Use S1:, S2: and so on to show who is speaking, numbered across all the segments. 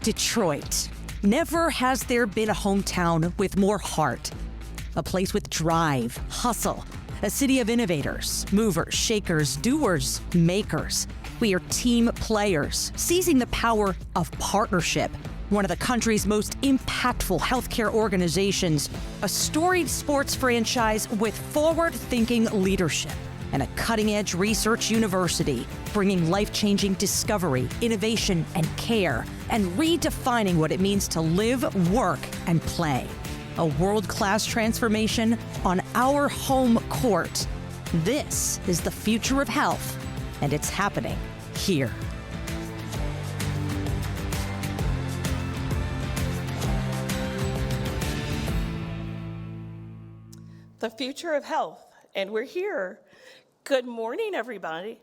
S1: Detroit. Never has there been a hometown with more heart. A place with drive, hustle. A city of innovators, movers, shakers, doers, makers. We are team players, seizing the power of partnership. One of the country's most impactful healthcare organizations, a storied sports franchise with forward-thinking leadership, and a cutting-edge research university, bringing life-changing discovery, innovation, and care, and redefining what it means to live, work, and play. A world-class transformation on our home court. This is the future of health, and it's happening here.
S2: The future of health, and we're here. Good morning, everybody.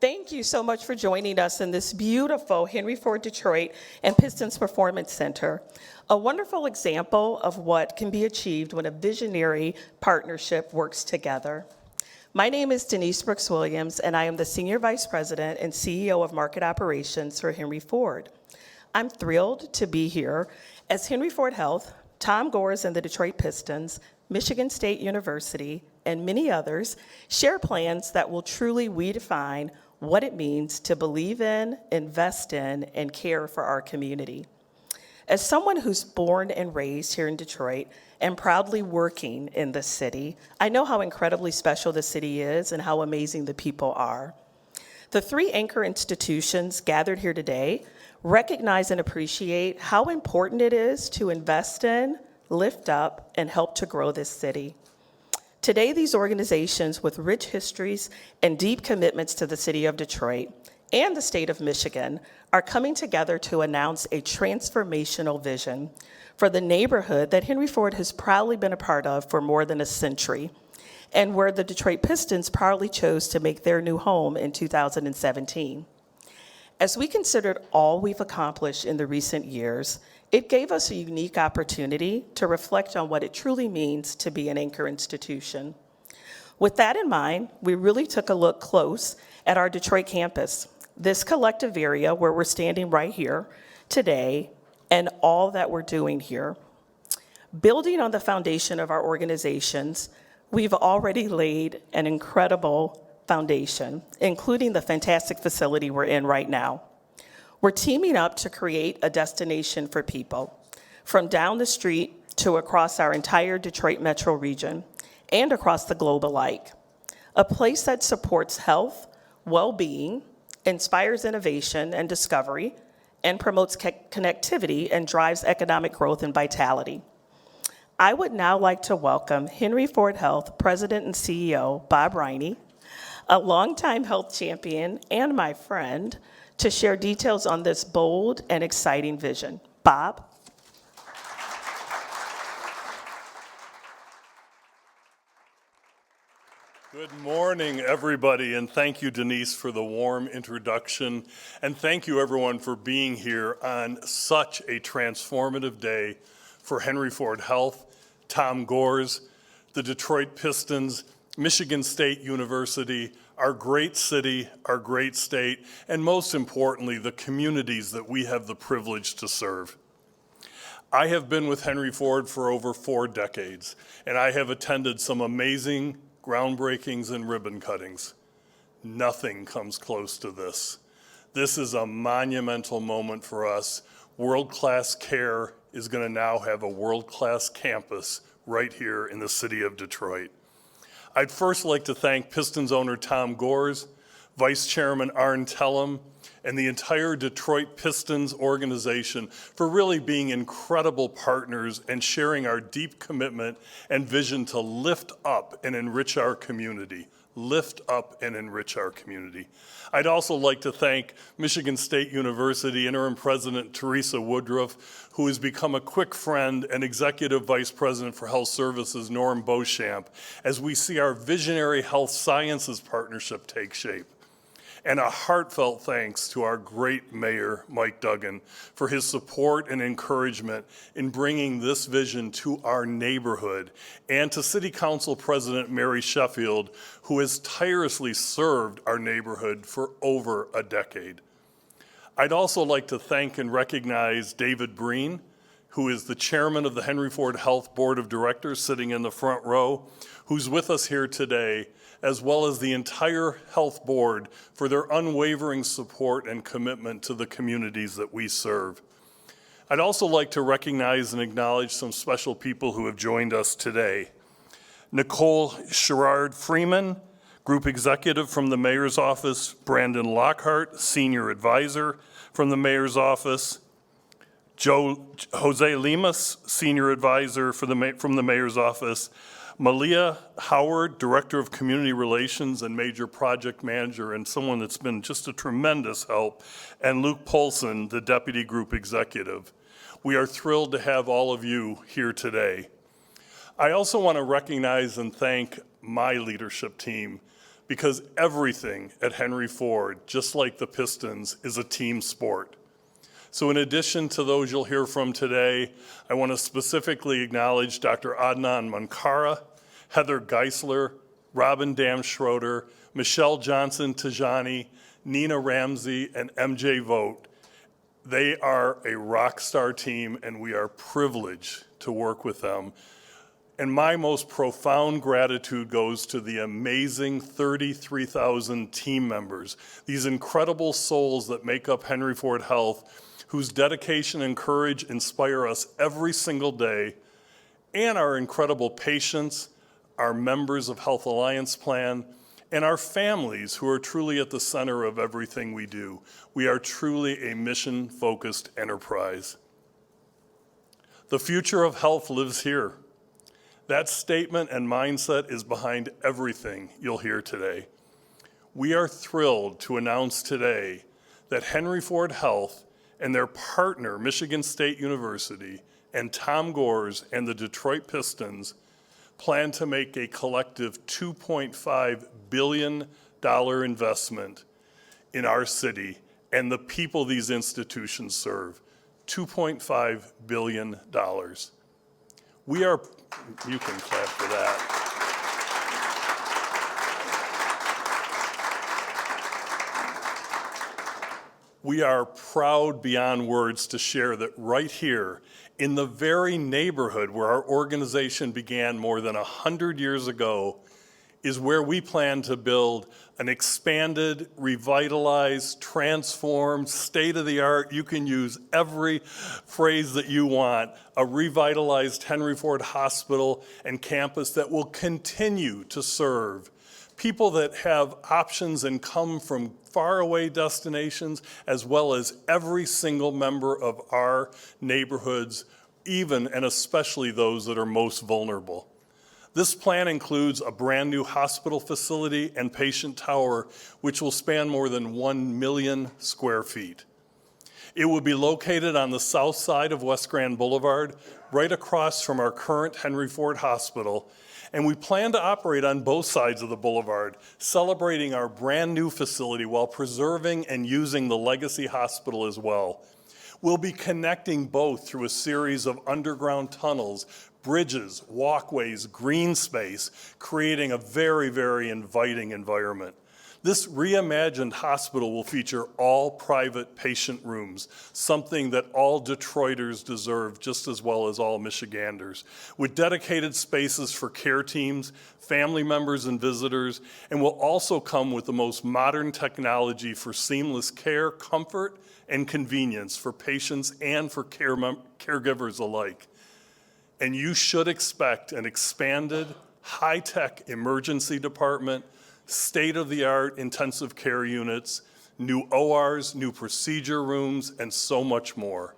S2: Thank you so much for joining us in this beautiful Henry Ford Detroit and Pistons Performance Center, a wonderful example of what can be achieved when a visionary partnership works together. My name is Denise Brooks-Williams, and I am the Senior Vice President and CEO of Market Operations for Henry Ford. I'm thrilled to be here as Henry Ford Health, Tom Gores and the Detroit Pistons, Michigan State University, and many others share plans that will truly redefine what it means to believe in, invest in, and care for our community. As someone who's born and raised here in Detroit and proudly working in the city, I know how incredibly special the city is and how amazing the people are. The three anchor institutions gathered here today recognize and appreciate how important it is to invest in, lift up, and help to grow this city. Today, these organizations with rich histories and deep commitments to the city of Detroit and the state of Michigan are coming together to announce a transformational vision for the neighborhood that Henry Ford has proudly been a part of for more than a century, and where the Detroit Pistons proudly chose to make their new home in 2017. As we considered all we've accomplished in the recent years, it gave us a unique opportunity to reflect on what it truly means to be an anchor institution. With that in mind, we really took a look close at our Detroit campus, this collective area where we're standing right here today, and all that we're doing here. Building on the foundation of our organizations, we've already laid an incredible foundation, including the fantastic facility we're in right now. We're teaming up to create a destination for people, from down the street to across our entire Detroit metro region and across the globe alike. A place that supports health, well-being, inspires innovation and discovery, and promotes connectivity and drives economic growth and vitality. I would now like to welcome Henry Ford Health President and CEO Bob Riney, a longtime health champion and my friend, to share details on this bold and exciting vision. Bob?
S3: Good morning, everybody, and thank you, Denise, for the warm introduction, and thank you, everyone, for being here on such a transformative day for Henry Ford Health, Tom Gores, the Detroit Pistons, Michigan State University, our great city, our great state, and most importantly, the communities that we have the privilege to serve. I have been with Henry Ford for over 4 decades, and I have attended some amazing groundbreakings and ribbon cuttings. Nothing comes close to this. This is a monumental moment for us. World-class care is going to now have a world-class campus right here in the city of Detroit. I'd first like to thank Pistons owner Tom Gores, Vice Chairman Arn Tellem, and the entire Detroit Pistons organization for really being incredible partners and sharing our deep commitment and vision to lift up and enrich our community. Lift up and enrich our community. I'd also like to thank Michigan State University Interim President Teresa Woodruff, who has become a quick friend, and Executive Vice President for Health Services Norm Beauchamp, as we see our visionary health sciences partnership take shape. And a heartfelt thanks to our great mayor, Mike Duggan, for his support and encouragement in bringing this vision to our neighborhood, and to City Council President Mary Sheffield, who has tirelessly served our neighborhood for over a decade. I'd also like to thank and recognize David Breen, who is the chairman of the Henry Ford Health Board of Directors, sitting in the front row, who's with us here today, as well as the entire health board for their unwavering support and commitment to the communities that we serve. I'd also like to recognize and acknowledge some special people who have joined us today. Nicole Sherrard Freeman, Group Executive from the Mayor's Office; Brandon Lockhart, Senior Advisor from the Mayor's Office; Jose Lemus, Senior Advisor from the Mayor's Office; Malia Howard, Director of Community Relations and Major Project Manager, and someone that's been just a tremendous help; and Luke Polson, the Deputy Group Executive. We are thrilled to have all of you here today. I also want to recognize and thank my leadership team, because everything at Henry Ford, just like the Pistons, is a team sport. So in addition to those you'll hear from today, I want to specifically acknowledge Dr. Adnan Mankara, Heather Geisler, Robin Dam-Schroeder, Michelle Johnson-Tajani, Nina Ramsey, and MJ Vogt. They are a rock star team, and we are privileged to work with them. And my most profound gratitude goes to the amazing 33,000 team members, these incredible souls that make up Henry Ford Health, whose dedication and courage inspire us every single day, and our incredible patients, our members of Health Alliance Plan, and our families who are truly at the center of everything we do. We are truly a mission-focused enterprise. The future of health lives here. That statement and mindset is behind everything you'll hear today. We are thrilled to announce today that Henry Ford Health and their partner, Michigan State University, and Tom Gores and the Detroit Pistons plan to make a collective $2.5 billion investment in our city and the people these institutions serve. $2.5 billion. You can clap for that. We are proud beyond words to share that right here, in the very neighborhood where our organization began more than 100 years ago, is where we plan to build an expanded, revitalized, transformed, state-of-the-art, you can use every phrase that you want, a revitalized Henry Ford Hospital and campus that will continue to serve people that have options and come from faraway destinations, as well as every single member of our neighborhoods, even and especially those that are most vulnerable. This plan includes a brand new hospital facility and patient tower, which will span more than 1 million square feet. It will be located on the south side of West Grand Boulevard, right across from our current Henry Ford Hospital, and we plan to operate on both sides of the boulevard, celebrating our brand new facility while preserving and using the legacy hospital as well. We'll be connecting both through a series of underground tunnels, bridges, walkways, green space, creating a very, very inviting environment. This reimagined hospital will feature all private patient rooms, something that all Detroiters deserve just as well as all Michiganders, with dedicated spaces for care teams, family members, and visitors, and will also come with the most modern technology for seamless care, comfort, and convenience for patients and for caregivers alike. And you should expect an expanded, high-tech emergency department, state-of-the-art intensive care units, new ORs, new procedure rooms, and so much more.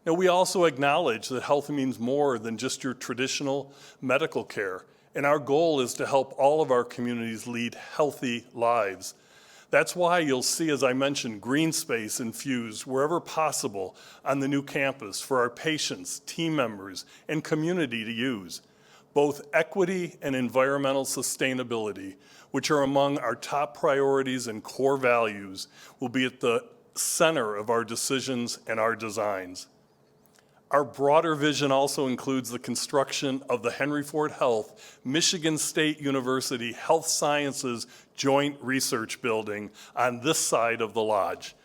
S3: Now, we also acknowledge that health means more than just your traditional medical care, and our goal is to help all of our communities lead healthy lives. That's why you'll see, as I mentioned, green space infused wherever possible on the new campus for our patients, team members, and community to use. Both equity and environmental sustainability, which are among our top priorities and core values, will be at the center of our decisions and our designs. Our broader vision also includes the construction of the Henry Ford Health Michigan State University Health Sciences Joint Research Building on this side of the lodge.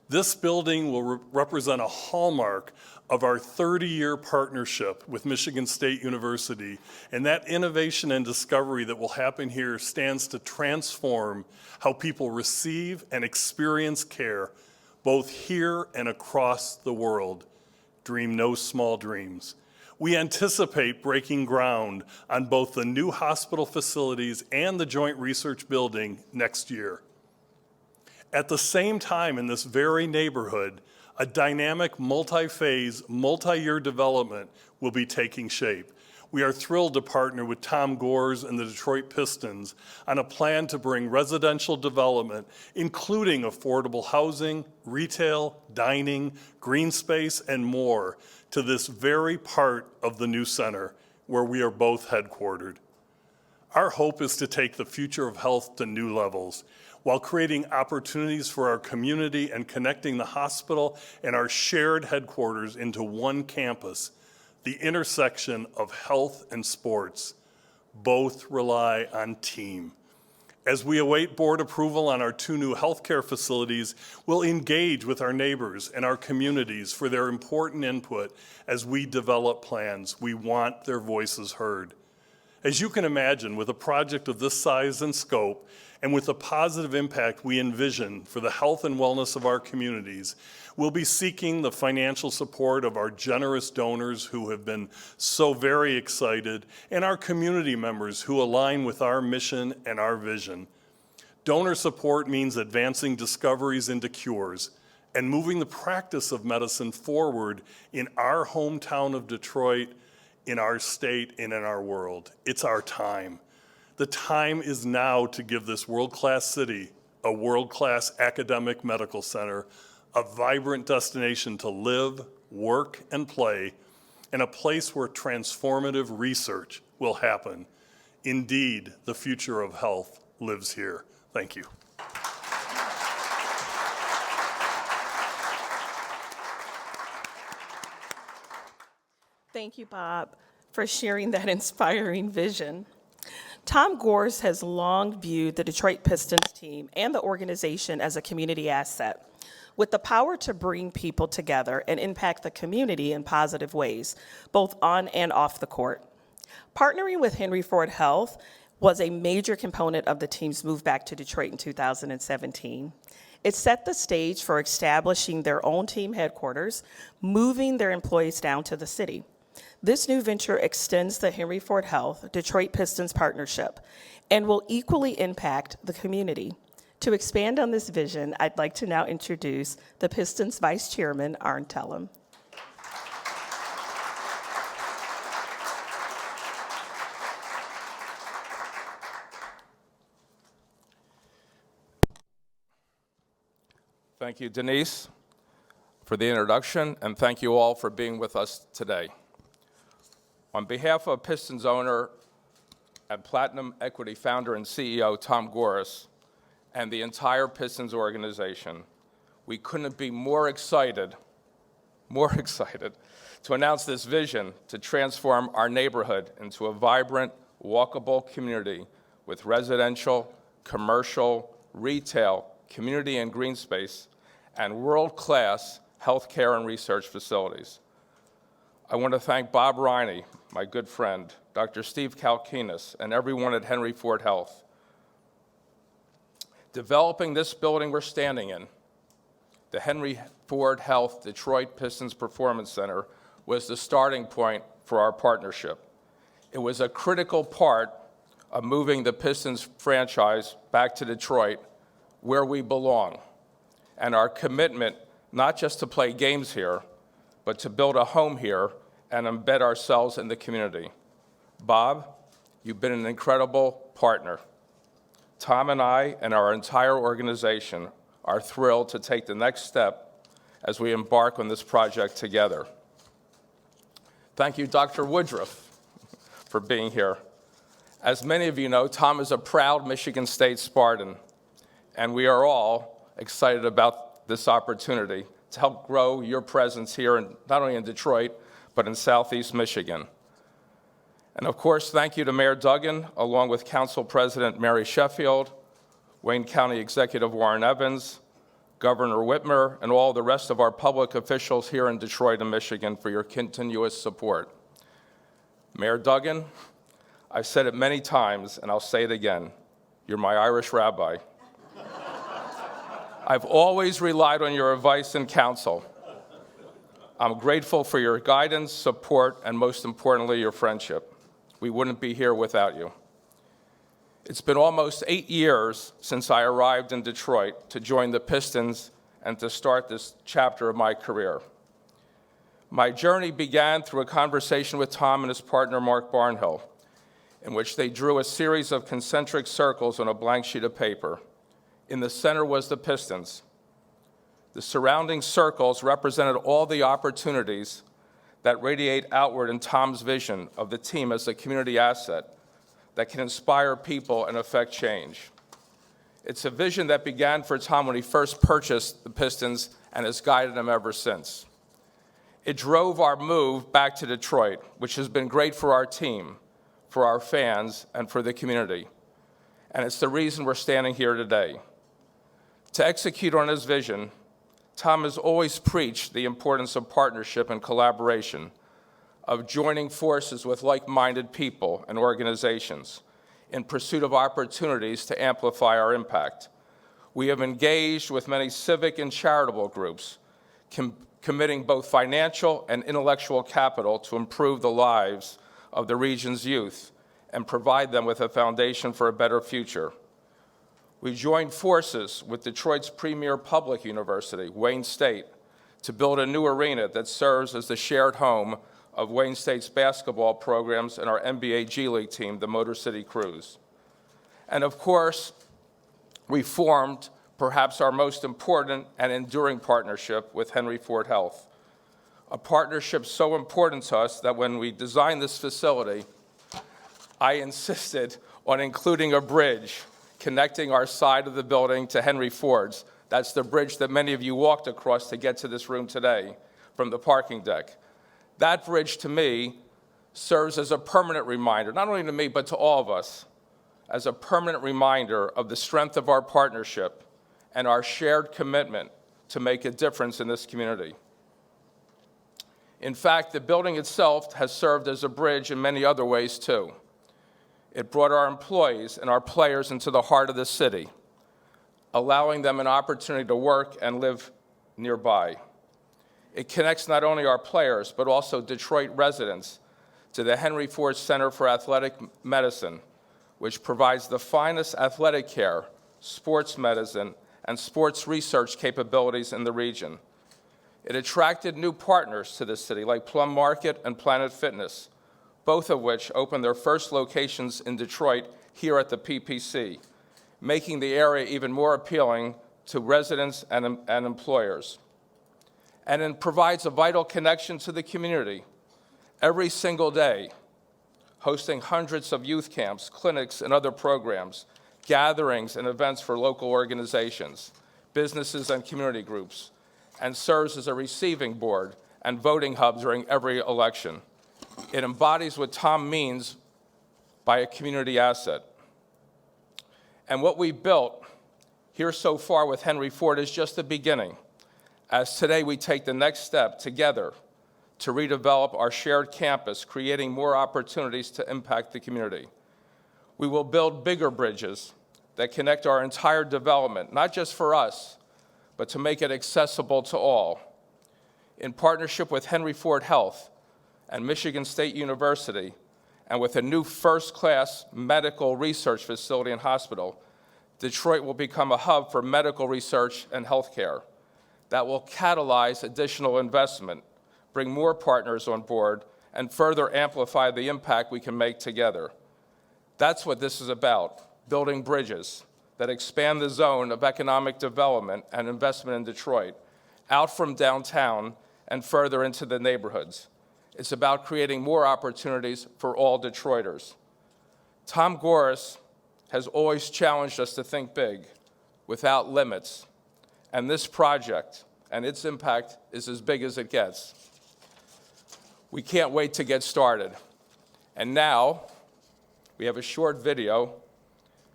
S3: This building will represent a hallmark of our 30-year partnership with Michigan State University, and that innovation and discovery that will happen here stands to transform how people receive and experience care, both here and across the world. Dream no small dreams. We anticipate breaking ground on both the new hospital facilities and the Joint Research Building next year. At the same time, in this very neighborhood, a dynamic, multi-phase, multi-year development will be taking shape. We are thrilled to partner with Tom Gores and the Detroit Pistons on a plan to bring residential development, including affordable housing, retail, dining, green space, and more, to this very part of the new center where we are both headquartered. Our hope is to take the future of health to new levels, while creating opportunities for our community and connecting the hospital and our shared headquarters into one campus, the intersection of health and sports. Both rely on team. As we await board approval on our 2 new healthcare facilities, we'll engage with our neighbors and our communities for their important input as we develop plans. We want their voices heard. As you can imagine, with a project of this size and scope, and with the positive impact we envision for the health and wellness of our communities, we'll be seeking the financial support of our generous donors who have been so very excited, and our community members who align with our mission and our vision. Donor support means advancing discoveries into cures and moving the practice of medicine forward in our hometown of Detroit, in our state, and in our world. It's our time. The time is now to give this world-class city a world-class academic medical center, a vibrant destination to live, work, and play, and a place where transformative research will happen. Indeed, the future of health lives here. Thank you.
S2: Thank you, Bob, for sharing that inspiring vision. Tom Gores has long viewed the Detroit Pistons team and the organization as a community asset, with the power to bring people together and impact the community in positive ways, both on and off the court. Partnering with Henry Ford Health was a major component of the team's move back to Detroit in 2017. It set the stage for establishing their own team headquarters, moving their employees down to the city. This new venture extends the Henry Ford Health Detroit Pistons partnership and will equally impact the community. To expand on this vision, I'd like to now introduce the Pistons Vice Chairman, Arn Tellem.
S4: Thank you, Denise, for the introduction, and thank you all for being with us today. On behalf of Pistons owner and Platinum Equity founder and CEO Tom Gores and the entire Pistons organization, we couldn't be more excited to announce this vision to transform our neighborhood into a vibrant, walkable community with residential, commercial, retail, community and green space, and world-class healthcare and research facilities. I want to thank Bob Riney, my good friend, Dr. Steve Kalkinas, and everyone at Henry Ford Health. Developing this building we're standing in, the Henry Ford Health Detroit Pistons Performance Center, was the starting point for our partnership. It was a critical part of moving the Pistons franchise back to Detroit, where we belong, and our commitment not just to play games here, but to build a home here and embed ourselves in the community. Bob, you've been an incredible partner. Tom and I and our entire organization are thrilled to take the next step as we embark on this project together. Thank you, Dr. Woodruff, for being here. As many of you know, Tom is a proud Michigan State Spartan, and we are all excited about this opportunity to help grow your presence here, not only in Detroit, but in Southeast Michigan. And of course, thank you to Mayor Duggan, along with Council President Mary Sheffield, Wayne County Executive Warren Evans, Governor Whitmer, and all the rest of our public officials here in Detroit and Michigan for your continuous support. Mayor Duggan, I've said it many times, and I'll say it again. You're my Irish rabbi. I've always relied on your advice and counsel. I'm grateful for your guidance, support, and most importantly, your friendship. We wouldn't be here without you. It's been almost 8 years since I arrived in Detroit to join the Pistons and to start this chapter of my career. My journey began through a conversation with Tom and his partner, Mark Barnhill, in which they drew a series of concentric circles on a blank sheet of paper. In the center was the Pistons. The surrounding circles represented all the opportunities that radiate outward in Tom's vision of the team as a community asset that can inspire people and affect change. It's a vision that began for Tom when he first purchased the Pistons and has guided him ever since. It drove our move back to Detroit, which has been great for our team, for our fans, and for the community. And it's the reason we're standing here today. To execute on his vision, Tom has always preached the importance of partnership and collaboration, of joining forces with like-minded people and organizations in pursuit of opportunities to amplify our impact. We have engaged with many civic and charitable groups, committing both financial and intellectual capital to improve the lives of the region's youth and provide them with a foundation for a better future. We joined forces with Detroit's premier public university, Wayne State, to build a new arena that serves as the shared home of Wayne State's basketball programs and our NBA G League team, the Motor City Cruise. And of course, we formed perhaps our most important and enduring partnership with Henry Ford Health, a partnership so important to us that when we designed this facility, I insisted on including a bridge connecting our side of the building to Henry Ford's. That's the bridge that many of you walked across to get to this room today from the parking deck. That bridge, to me, serves as a permanent reminder, not only to me, but to all of us, as a permanent reminder of the strength of our partnership and our shared commitment to make a difference in this community. In fact, the building itself has served as a bridge in many other ways, too. It brought our employees and our players into the heart of the city, allowing them an opportunity to work and live nearby. It connects not only our players, but also Detroit residents to the Henry Ford Center for Athletic Medicine, which provides the finest athletic care, sports medicine, and sports research capabilities in the region. It attracted new partners to the city, like Plum Market and Planet Fitness, both of which opened their first locations in Detroit here at the PPC, making the area even more appealing to residents and employers. And it provides a vital connection to the community every single day, hosting hundreds of youth camps, clinics, and other programs, gatherings and events for local organizations, businesses, and community groups, and serves as a receiving board and voting hub during every election. It embodies what Tom means by a community asset. And what we built here so far with Henry Ford is just the beginning, as today we take the next step together to redevelop our shared campus, creating more opportunities to impact the community. We will build bigger bridges that connect our entire development, not just for us, but to make it accessible to all. In partnership with Henry Ford Health and Michigan State University, and with a new first-class medical research facility and hospital, Detroit will become a hub for medical research and healthcare that will catalyze additional investment, bring more partners on board, and further amplify the impact we can make together. That's what this is about, building bridges that expand the zone of economic development and investment in Detroit, out from downtown and further into the neighborhoods. It's about creating more opportunities for all Detroiters. Tom Gores has always challenged us to think big, without limits, and this project and its impact is as big as it gets. We can't wait to get started. And now, we have a short video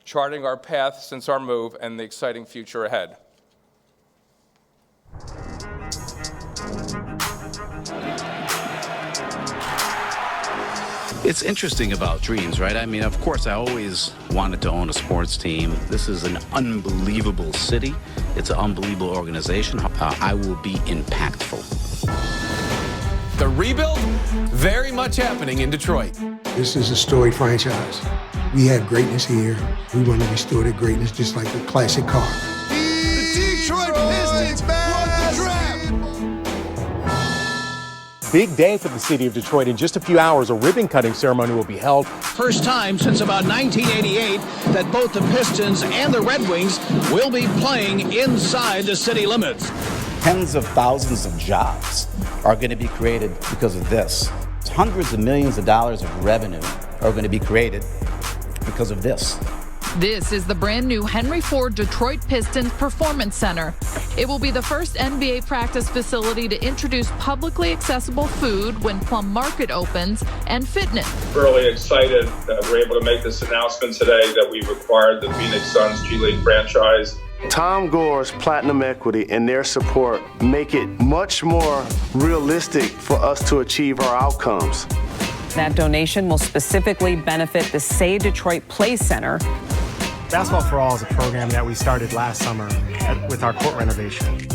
S4: charting our path since our move and the exciting future ahead.
S5: It's interesting about dreams, right? I mean, of course, I always wanted to own a sports team. This is an unbelievable city. It's an unbelievable organization. I will be impactful.
S6: The rebuild, very much happening in Detroit.
S7: This is a storied franchise. We have greatness here. We want to restore the greatness just like a classic car.
S8: The Detroit Pistons won the draft.
S9: Big day for the city of Detroit. In just a few hours, a ribbon-cutting ceremony will be held.
S10: First time since about 1988 that both the Pistons and the Red Wings will be playing inside the city limits.
S11: Tens of thousands of jobs are going to be created because of this. Hundreds of millions of dollars of revenue are going to be created because of this.
S12: This is the brand new Henry Ford Detroit Pistons Performance Center. It will be the first NBA practice facility to introduce publicly accessible food when Plum Market opens and fitness.
S13: Really excited that we're able to make this announcement today that we've acquired the Phoenix Suns G League franchise.
S14: Tom Gores, Platinum Equity, and their support make it much more realistic for us to achieve our outcomes.
S15: That donation will specifically benefit the Say Detroit Play Center.
S9: Basketball for All is a program that we started last summer with our court renovation.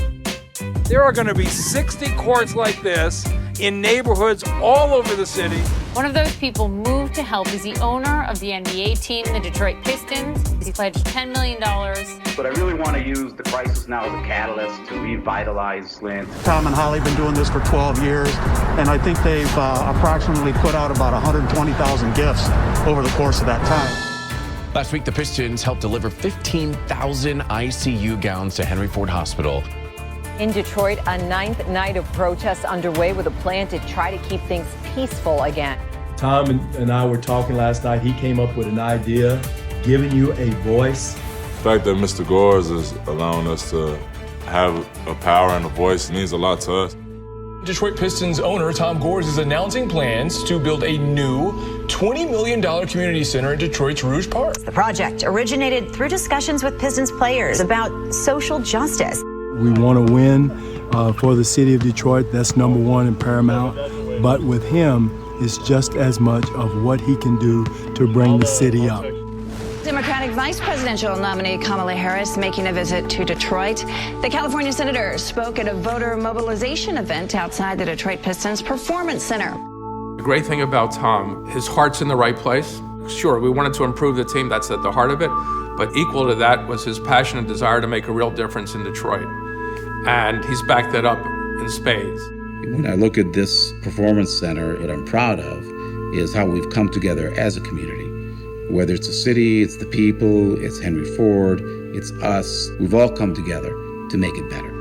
S16: There are going to be 60 courts like this in neighborhoods all over the city.
S17: One of those people moved to help is the owner of the NBA team, the Detroit Pistons. He pledged $10 million.
S11: But I really want to use the crisis now as a catalyst to revitalize Flint.
S18: Tom and Holly have been doing this for 12 years, and I think they've approximately put out about 120,000 gifts over the course of that time.
S6: Last week, the Pistons helped deliver 15,000 ICU gowns to Henry Ford Hospital.
S19: In Detroit, a 9th night of protests underway with a plan to try to keep things peaceful again.
S20: Tom and I were talking last night. He came up with an idea, giving you a voice.
S21: The fact that Mr. Gores is allowing us to have a power and a voice means a lot to us.
S22: Detroit Pistons owner Tom Gores is announcing plans to build a new $20 million community center in Detroit's Rouge Park.
S23: The project originated through discussions with Pistons players about social justice.
S20: We want to win for the city of Detroit. That's number one and paramount. But with him, it's just as much of what he can do to bring the city up.
S23: Democratic vice presidential nominee Kamala Harris making a visit to Detroit. The California senator spoke at a voter mobilization event outside the Detroit Pistons Performance Center.
S4: The great thing about Tom, his heart's in the right place. Sure, we wanted to improve the team, that's at the heart of it, but equal to that was his passion and desire to make a real difference in Detroit. And he's backed that up in spades.
S5: When I look at this performance center, what I'm proud of is how we've come together as a community. Whether it's the city, it's the people, it's Henry Ford, it's us. We've all come together to make it better.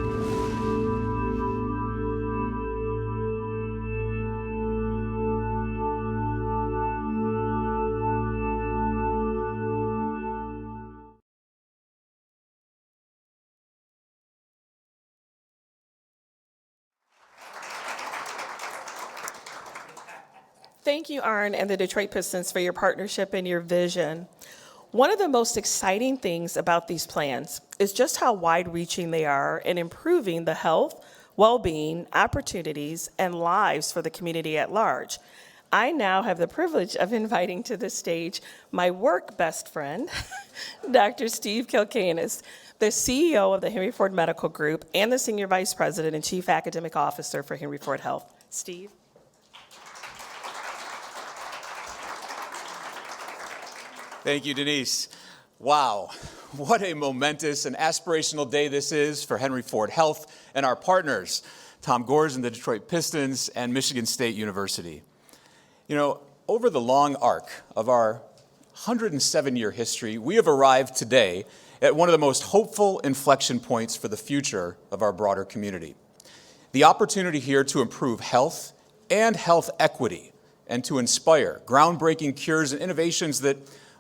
S2: Thank you, Arn and the Detroit Pistons, for your partnership and your vision. One of the most exciting things about these plans is just how wide-reaching they are in improving the health, well-being, opportunities, and lives for the community at large. I now have the privilege of inviting to the stage my work best friend, Dr. Steve Kilcanis, the CEO of the Henry Ford Medical Group and the Senior Vice President and Chief Academic Officer for Henry Ford Health. Steve.
S24: Thank you, Denise. Wow, what a momentous and aspirational day this is for Henry Ford Health and our partners, Tom Gores and the Detroit Pistons and Michigan State University. You know, over the long arc of our 107-year history, we have arrived today at one of the most hopeful inflection points for the future of our broader community. The opportunity here to improve health and health equity and to inspire groundbreaking cures and innovations that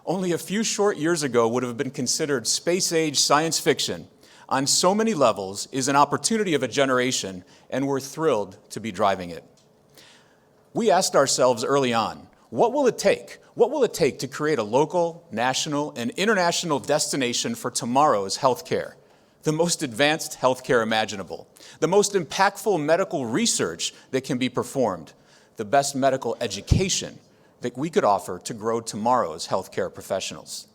S24: only a few short years ago would have been considered space-age science fiction on so many levels is an opportunity of a generation, and we're thrilled to be driving it. We asked ourselves early on, what will it take? What will it take to create a local, national, and international destination for tomorrow's healthcare? The most advanced healthcare imaginable, the most impactful medical research that can be performed, the best medical education that we could offer to grow tomorrow's healthcare professionals.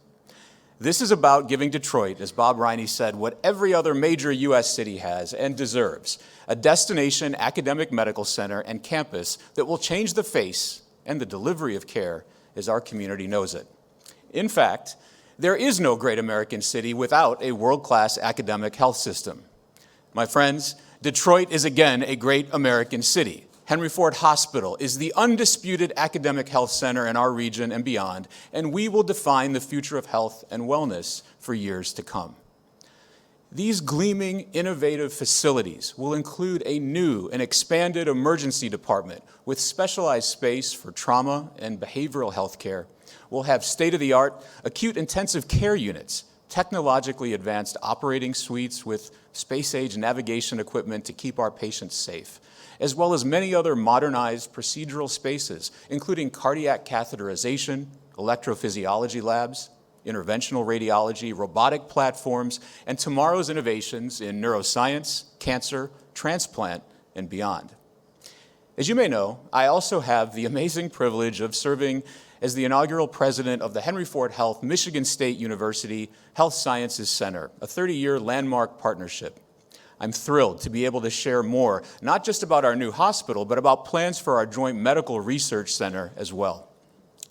S24: This is about giving Detroit, as Bob Riney said, what every other major U.S. city has and deserves, a destination academic medical center and campus that will change the face and the delivery of care as our community knows it. In fact, there is no great American city without a world-class academic health system. My friends, Detroit is again a great American city. Henry Ford Hospital is the undisputed academic health center in our region and beyond, and we will define the future of health and wellness for years to come. These gleaming, innovative facilities will include a new and expanded emergency department with specialized space for trauma and behavioral health care. We'll have state-of-the-art acute intensive care units, technologically advanced operating suites with space-age navigation equipment to keep our patients safe, as well as many other modernized procedural spaces, including cardiac catheterization, electrophysiology labs, interventional radiology, robotic platforms, and tomorrow's innovations in neuroscience, cancer, transplant, and beyond. As you may know, I also have the amazing privilege of serving as the inaugural president of the Henry Ford Health Michigan State University Health Sciences Center, a 30-year landmark partnership. I'm thrilled to be able to share more, not just about our new hospital, but about plans for our joint medical research center as well.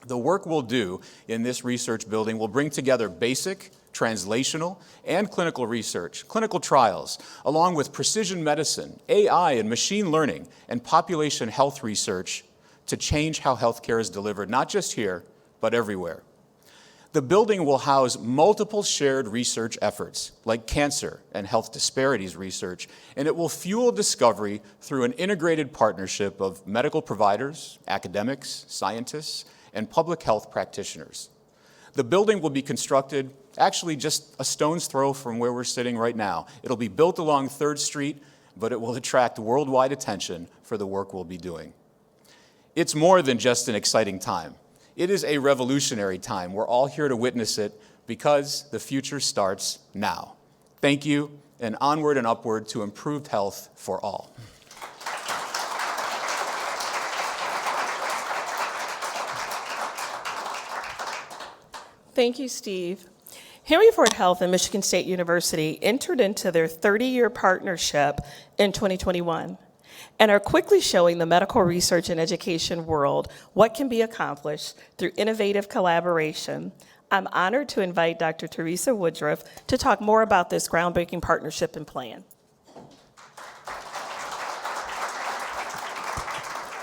S24: The work we'll do in this research building will bring together basic, translational, and clinical research, clinical trials, along with precision medicine, AI and machine learning, and population health research to change how healthcare is delivered, not just here, but everywhere. The building will house multiple shared research efforts, like cancer and health disparities research, and it will fuel discovery through an integrated partnership of medical providers, academics, scientists, and public health practitioners. The building will be constructed actually just a stone's throw from where we're sitting right now. It'll be built along 3rd Street, but it will attract worldwide attention for the work we'll be doing. It's more than just an exciting time. It is a revolutionary time. We're all here to witness it because the future starts now. Thank you, and onward and upward to improved health for all.
S2: Thank you, Steve. Henry Ford Health and Michigan State University entered into their 30-year partnership in 2021 and are quickly showing the medical research and education world what can be accomplished through innovative collaboration. I'm honored to invite Dr. Teresa Woodruff to talk more about this groundbreaking partnership and plan.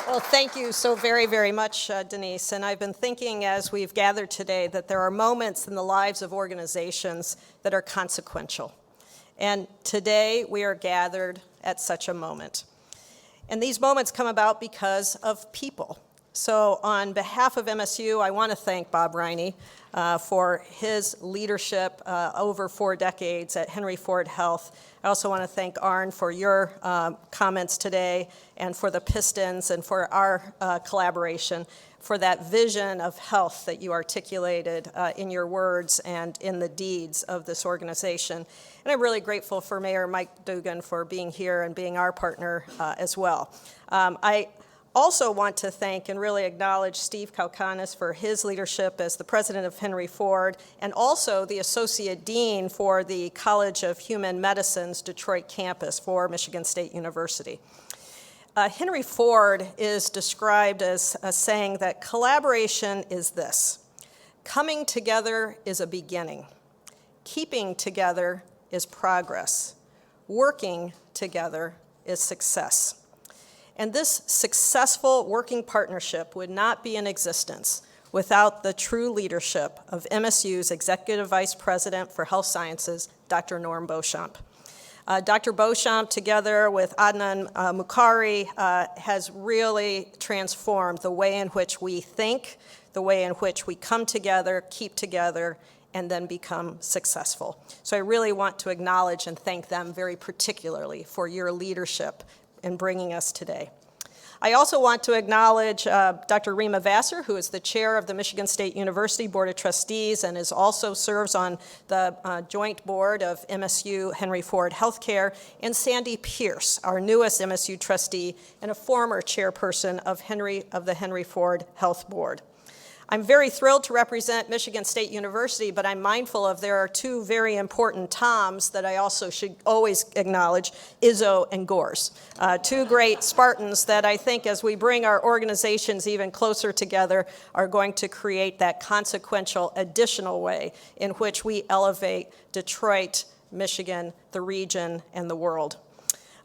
S1: Well, thank you so very, very much, Denise. And I've been thinking as we've gathered today that there are moments in the lives of organizations that are consequential. And today we are gathered at such a moment. And these moments come about because of people. So on behalf of MSU, I want to thank Bob Riney for his leadership over 4 decades at Henry Ford Health. I also want to thank Arn for your comments today and for the Pistons and for our collaboration, for that vision of health that you articulated in your words and in the deeds of this organization. And I'm really grateful for Mayor Mike Dugan for being here and being our partner as well. I also want to thank and really acknowledge Steve Kaukanis for his leadership as the president of Henry Ford and also the associate dean for the College of Human Medicine's Detroit campus for Michigan State University. Henry Ford is described as saying that collaboration is this: coming together is a beginning, keeping together is progress, working together is success. And this successful working partnership would not be in existence without the true leadership of MSU's Executive Vice President for Health Sciences, Dr. Norm Beauchamp. Dr. Beauchamp, together with Adnan Mukhari, has really transformed the way in which we think, the way in which we come together, keep together, and then become successful. So I really want to acknowledge and thank them very particularly for your leadership in bringing us today. I also want to acknowledge Dr. Rima Vassar, who is the chair of the Michigan State University Board of Trustees and also serves on the joint board of MSU Henry Ford Healthcare, and Sandy Pierce, our newest MSU trustee and a former chairperson of the Henry Ford Health Board. I'm very thrilled to represent Michigan State University, but I'm mindful of there are two very important Toms that I also should always acknowledge, Izzo and Gores. Two great Spartans that I think as we bring our organizations even closer together are going to create that consequential additional way in which we elevate Detroit, Michigan, the region, and the world.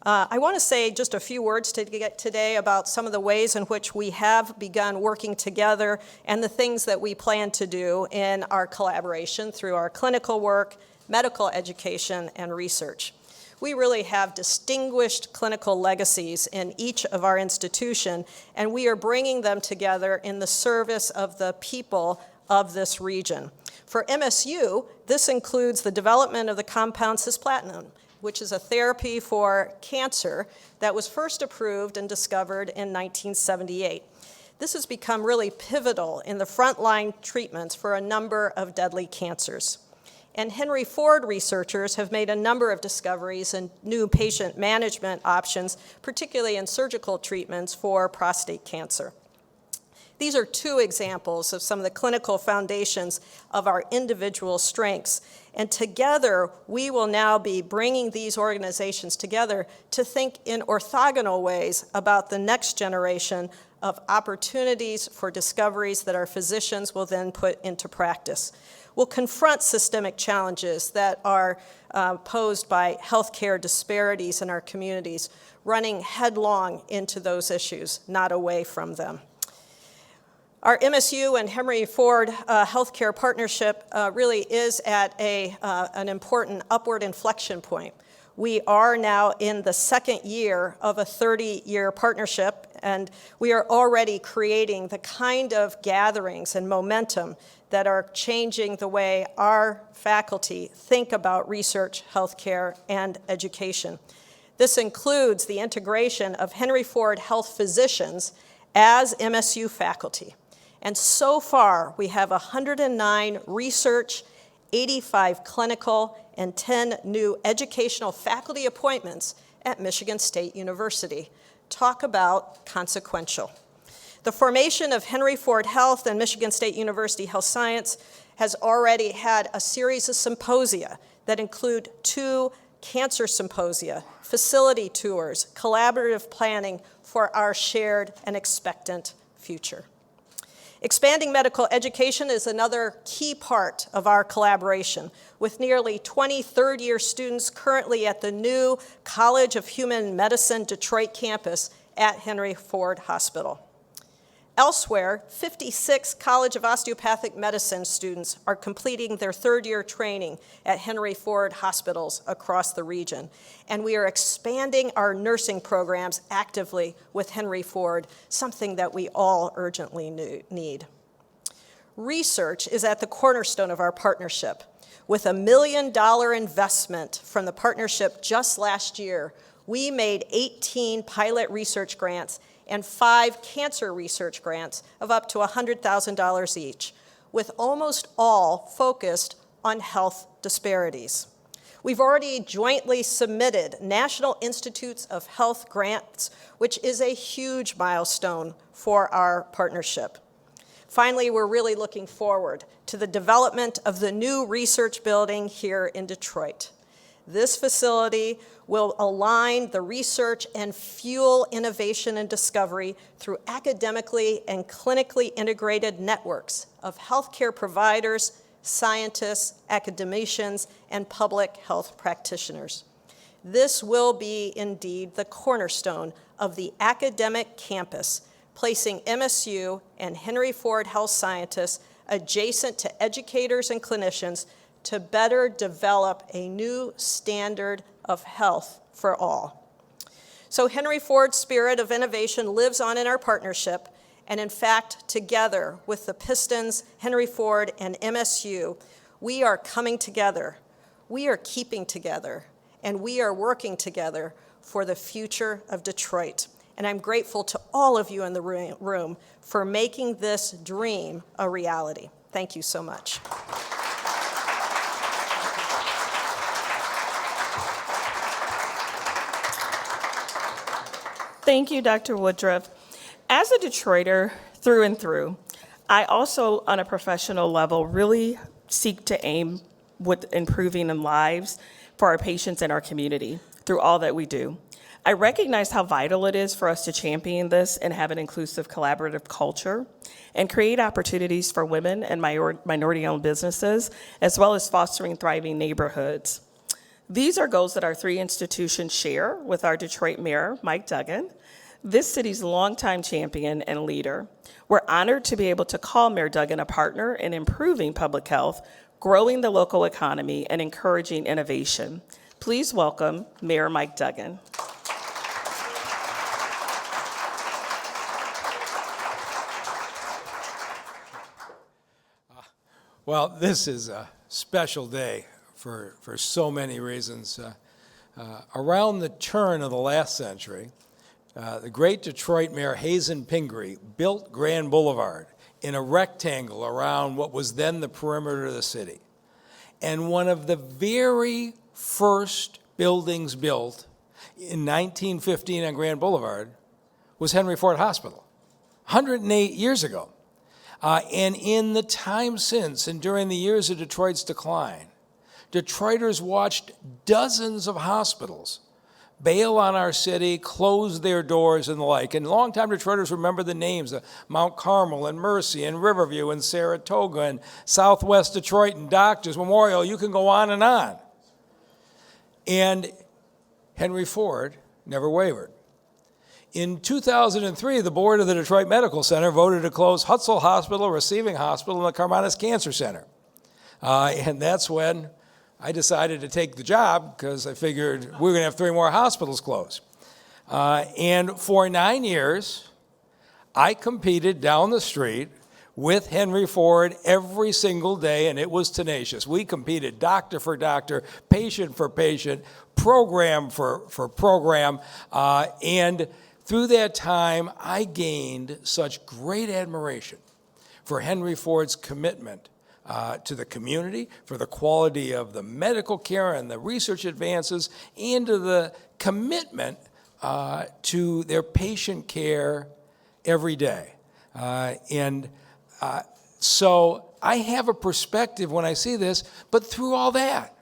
S1: I want to say just a few words today about some of the ways in which we have begun working together and the things that we plan to do in our collaboration through our clinical work, medical education, and research. We really have distinguished clinical legacies in each of our institutions, and we are bringing them together in the service of the people of this region. For MSU, this includes the development of the compound cisplatin, which is a therapy for cancer that was first approved and discovered in 1978. This has become really pivotal in the frontline treatments for a number of deadly cancers. And Henry Ford researchers have made a number of discoveries and new patient management options, particularly in surgical treatments for prostate cancer. These are two examples of some of the clinical foundations of our individual strengths. And together, we will now be bringing these organizations together to think in orthogonal ways about the next generation of opportunities for discoveries that our physicians will then put into practice. We'll confront systemic challenges that are posed by healthcare disparities in our communities, running headlong into those issues, not away from them. Our MSU and Henry Ford healthcare partnership really is at an important upward inflection point. We are now in the second year of a 30-year partnership, and we are already creating the kind of gatherings and momentum that are changing the way our faculty think about research, healthcare, and education. This includes the integration of Henry Ford Health physicians as MSU faculty. And so far, we have 109 research, 85 clinical, and 10 new educational faculty appointments at Michigan State University. Talk about consequential. The formation of Henry Ford Health and Michigan State University Health Science has already had a series of symposia that include 2 cancer symposia, facility tours, collaborative planning for our shared and expectant future. Expanding medical education is another key part of our collaboration, with nearly 20 third-year students currently at the new College of Human Medicine Detroit campus at Henry Ford Hospital. Elsewhere, 56 College of Osteopathic Medicine students are completing their third-year training at Henry Ford hospitals across the region. And we are expanding our nursing programs actively with Henry Ford, something that we all urgently need. Research is at the cornerstone of our partnership. With $1 million investment from the partnership just last year, we made 18 pilot research grants and 5 cancer research grants of up to $100,000 each, with almost all focused on health disparities. We've already jointly submitted National Institutes of Health grants, which is a huge milestone for our partnership. Finally, we're really looking forward to the development of the new research building here in Detroit. This facility will align the research and fuel innovation and discovery through academically and clinically integrated networks of healthcare providers, scientists, academicians, and public health practitioners. This will be indeed the cornerstone of the academic campus, placing MSU and Henry Ford Health scientists adjacent to educators and clinicians to better develop a new standard of health for all. So Henry Ford's spirit of innovation lives on in our partnership, and in fact, together with the Pistons, Henry Ford, and MSU, we are coming together, we are keeping together, and we are working together for the future of Detroit. And I'm grateful to all of you in the room for making this dream a reality. Thank you so much.
S2: Thank you, Dr. Woodruff. As a Detroiter through and through, I also, on a professional level, really seek to aim with improving in lives for our patients and our community through all that we do. I recognize how vital it is for us to champion this and have an inclusive, collaborative culture and create opportunities for women and minority-owned businesses, as well as fostering thriving neighborhoods. These are goals that our three institutions share with our Detroit Mayor, Mike Duggan, this city's longtime champion and leader. We're honored to be able to call Mayor Duggan a partner in improving public health, growing the local economy, and encouraging innovation. Please welcome Mayor Mike Duggan.
S3: Well, this is a special day for so many reasons. Around the turn of the last century, the great Detroit Mayor Hazen Pingree built Grand Boulevard in a rectangle around what was then the perimeter of the city. And one of the very first buildings built in 1915 on Grand Boulevard was Henry Ford Hospital, 108 years ago. And in the time since, and during the years of Detroit's decline, Detroiters watched dozens of hospitals bail on our city, close their doors and the like. And longtime Detroiters remember the names of Mount Carmel and Mercy and Riverview and Saratoga and Southwest Detroit and Doctors Memorial. You can go on and on. And Henry Ford never wavered. In 2003, the board of the Detroit Medical Center voted to close Hutzel Hospital, Receiving Hospital, and the Carmanis Cancer Center. And that's when I decided to take the job because I figured we were going to have 3 more hospitals close. And for 9 years, I competed down the street with Henry Ford every single day, and it was tenacious. We competed doctor for doctor, patient for patient, program for program, and through that time, I gained such great admiration for Henry Ford's commitment to the community, for the quality of the medical care and the research advances, and to the commitment to their patient care every day. So I have a perspective when I see this, but through all that,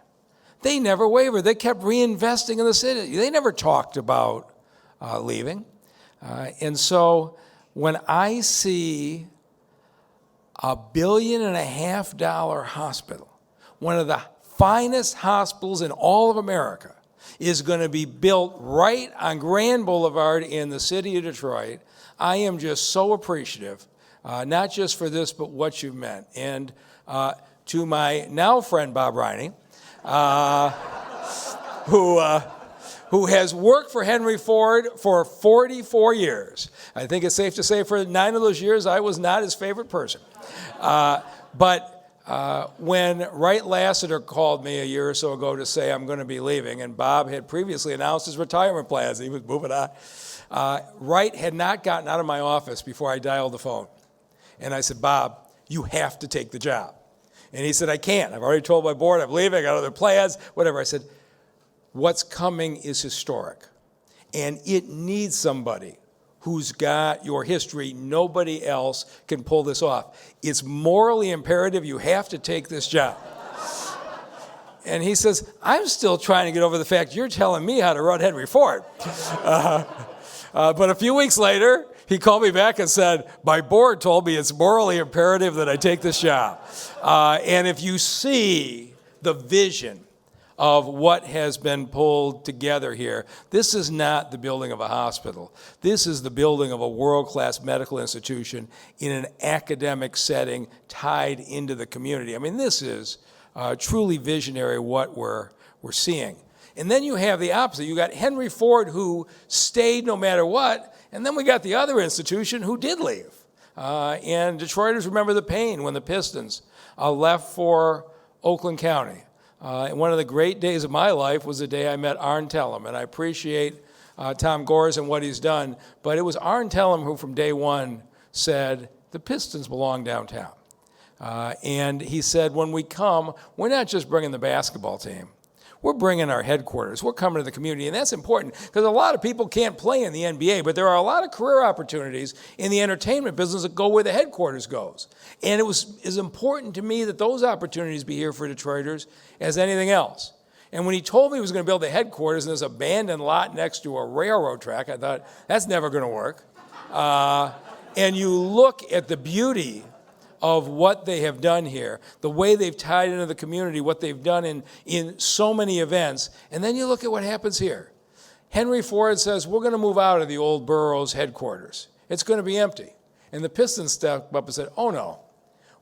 S3: they never wavered. They kept reinvesting in the city. They never talked about leaving. And so when I see $1.5 billion hospital, one of the finest hospitals in all of America, is going to be built right on Grand Boulevard in the city of Detroit, I am just so appreciative, not just for this, but what you've meant. And to my now friend, Bob Riney, who has worked for Henry Ford for 44 years. I think it's safe to say for 9 of those years, I was not his favorite person. But when Wright Lassiter called me a year or so ago to say I'm going to be leaving, and Bob had previously announced his retirement plans, he was moving on, Wright had not gotten out of my office before I dialed the phone. And I said, Bob, you have to take the job. And he said, I can't. I've already told my board I'm leaving. I got other plans, whatever. I said, what's coming is historic, and it needs somebody who's got your history. Nobody else can pull this off. It's morally imperative. You have to take this job. And he says, I'm still trying to get over the fact you're telling me how to run Henry Ford. But a few weeks later, he called me back and said, my board told me it's morally imperative that I take this job. And if you see the vision of what has been pulled together here, this is not the building of a hospital. This is the building of a world-class medical institution in an academic setting tied into the community. I mean, this is truly visionary what we're seeing. And then you have the opposite. You got Henry Ford, who stayed no matter what, and then we got the other institution who did leave. And Detroiters remember the pain when the Pistons left for Oakland County. And one of the great days of my life was the day I met Arn Tellem, and I appreciate Tom Gores and what he's done, but it was Arn Tellem who from day one said, the Pistons belong downtown. And he said, when we come, we're not just bringing the basketball team. We're bringing our headquarters. We're coming to the community, and that's important because a lot of people can't play in the NBA, but there are a lot of career opportunities in the entertainment business that go where the headquarters goes. And it was as important to me that those opportunities be here for Detroiters as anything else. And when he told me he was going to build the headquarters in this abandoned lot next to a railroad track, I thought, that's never going to work. And you look at the beauty of what they have done here, the way they've tied into the community, what they've done in so many events, and then you look at what happens here. Henry Ford says, we're going to move out of the old borough's headquarters. It's going to be empty. And the Pistons stepped up and said, oh no,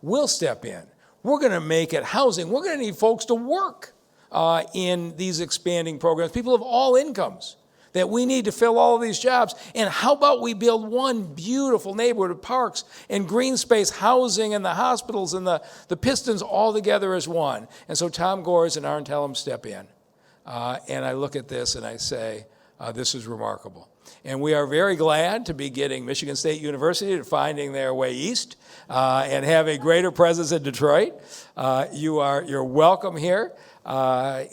S3: we'll step in. We're going to make it housing. We're going to need folks to work in these expanding programs, people of all incomes, that we need to fill all of these jobs. And how about we build one beautiful neighborhood with parks and green space, housing, and the hospitals and the Pistons all together as one. And so Tom Gores and Arn Tellem step in. And I look at this and I say, this is remarkable. And we are very glad to be getting Michigan State University to finding their way east and have a greater presence in Detroit. You're welcome here. I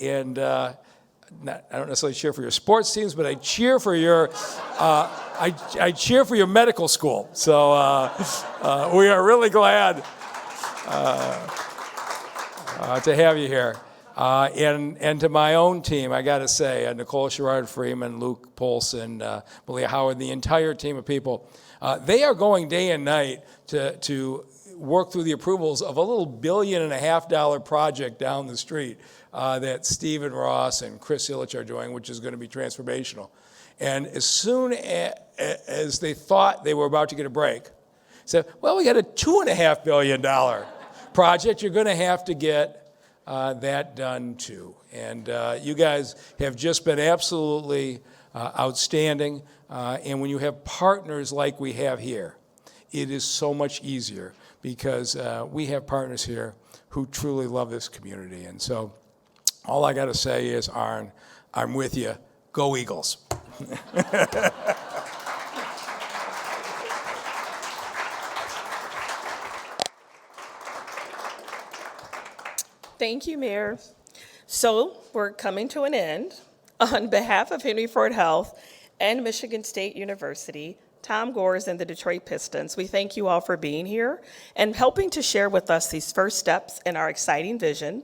S3: don't necessarily cheer for your sports teams, but I cheer for your I cheer for your medical school. So we are really glad to have you here. And to my own team, I got to say, Nicole Sherrard-Freeman, Luke Polson, Malia Howard, the entire team of people, they are going day and night to work through the approvals of a little $1.5 billion project down the street that Stephen Ross and Chris Illich are doing, which is going to be transformational. And as soon as they thought they were about to get a break, said, well, we got a $2.5 billion project. You're going to have to get that done too. And you guys have just been absolutely outstanding. And when you have partners like we have here, it is so much easier because we have partners here who truly love this community. And so all I got to say is, Arn, I'm with you. Go Eagles.
S2: Thank you, Mayor. So we're coming to an end. On behalf of Henry Ford Health and Michigan State University, Tom Gores and the Detroit Pistons, we thank you all for being here and helping to share with us these first steps in our exciting vision.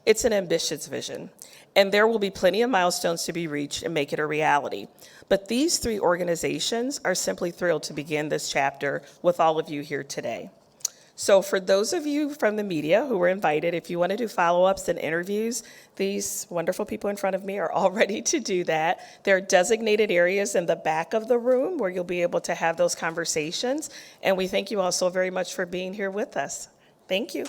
S2: It's an ambitious vision, and there will be plenty of milestones to be reached and make it a reality. But these three organizations are simply thrilled to begin this chapter with all of you here today. So for those of you from the media who were invited, if you want to do follow-ups and interviews, these wonderful people in front of me are all ready to do that. There are designated areas in the back of the room where you'll be able to have those conversations. And we thank you all so very much for being here with us. Thank you.